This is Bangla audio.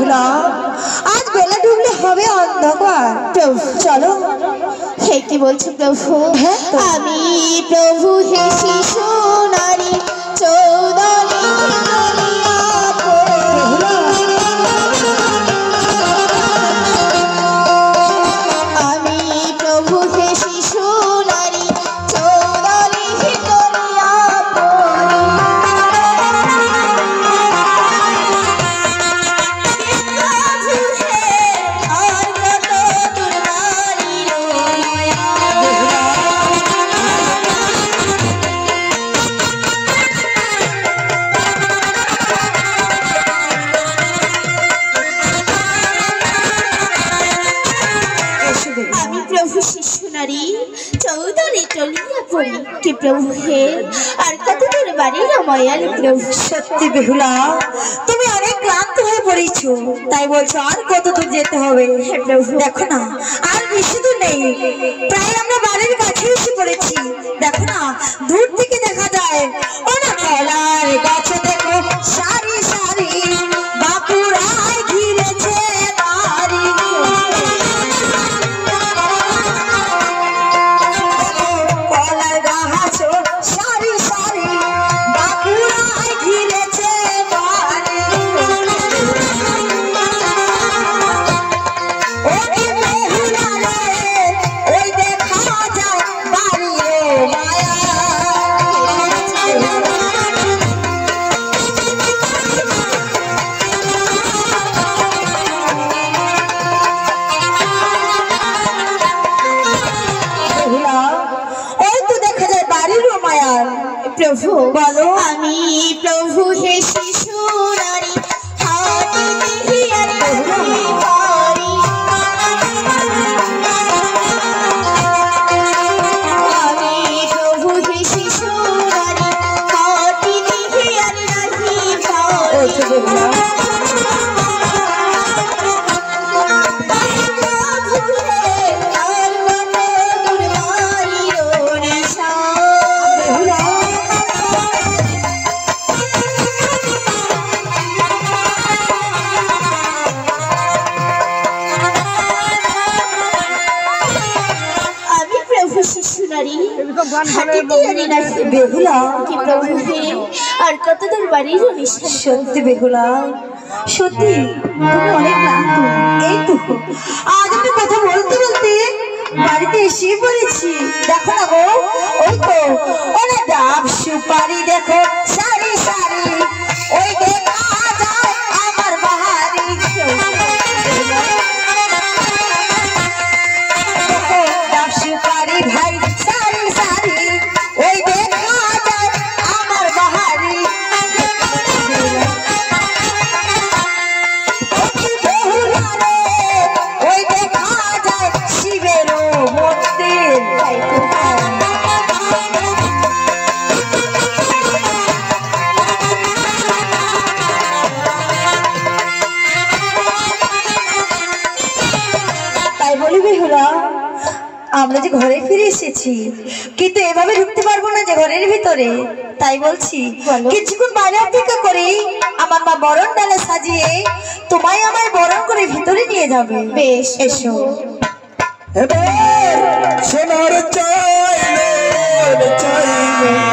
বেহুলা, আজ বেলা ডুবলে হবে অন্ধকার। প্রভু চলো। হে কি বলছো প্রভু? হ্যাঁ তো। আমি প্রভু হে শিশু নারী চৌদলি আমি প্রভু হে শিশু নারী চৌদলি হিতলিয়া আমি প্রভু শিশু নারী চৌদলি টলিয়া পড়ি কি প্রভু হে আর কত দূর বাড়ি রমায়াল প্রভু। সত্যি বেহুলা, তুমি অনেক ক্লান্ত হয়ে পড়েছো, তাই বলছো আর কত দূর যেতে হবে? দেখো না, আর বেশি দূর নেই, প্রায় আমরা বাড়ির কাছে এসে পড়েছি। দেখো না, দূর থেকে দেখা যায় ও না কলার গাছে দেখো সারি সারি বাপুরাই ঘিরেছে বাড়ি। কলার গাছ সারি সারি বাপুরাই ঘিরেছে বাড়ি। ওই বেহুলা রে, ওই দেখা যায় বাড়ি রে মায়া। বেহুলা, ওই তো দেখা যায় বাড়ির মায়ার। প্রভু বলো। আমি প্রভু হে শিশু নারী হাতে দেখিয়ার বাড়ি। আমি প্রভু হে শিশু নারী হাতে দেখিয়ার নাহি ওই তো বেহুলা। বেহুলা, আমি প্রভু শিশু নারী হাতে দেখিয়ার নাহি বেহুলা, কি প্রভু হে আর কত দূর বাড়ির নিশান। সত্যি বেহুলা, সত্যি তুমি অনেক ক্লান্ত। এই তো আজ আমি কথা বলতে বলতে বাড়িতে এসে পড়েছি। দেখো না গো, ওই তো অনেক ডাব সুপারি দেখো সারি সারি, ওই দেখা যায় আমার বাহারি। দেখো ডাব সুপারি ভাই সারি সারি, ওই দেখা যায় আমার বাহারি। বেহুলা রে, ওই দেখা যায় শিবেরও মন্দির। তাই বলি বেহুলা, আমরা যে ঘরে ফিরে এসেছি, কিন্তু এভাবে ঢুকতে পারবো না যে ঘরের ভিতরে। তাই বলছি কিছুক্ষণ বাইরে অপেক্ষা করে আমার মা বরণ ডালা সাজিয়ে তোমায় আমায় বরণ করে ভিতরে নিয়ে যাবে। বেশ এসো। এবার সোনার চাইলে চাইলে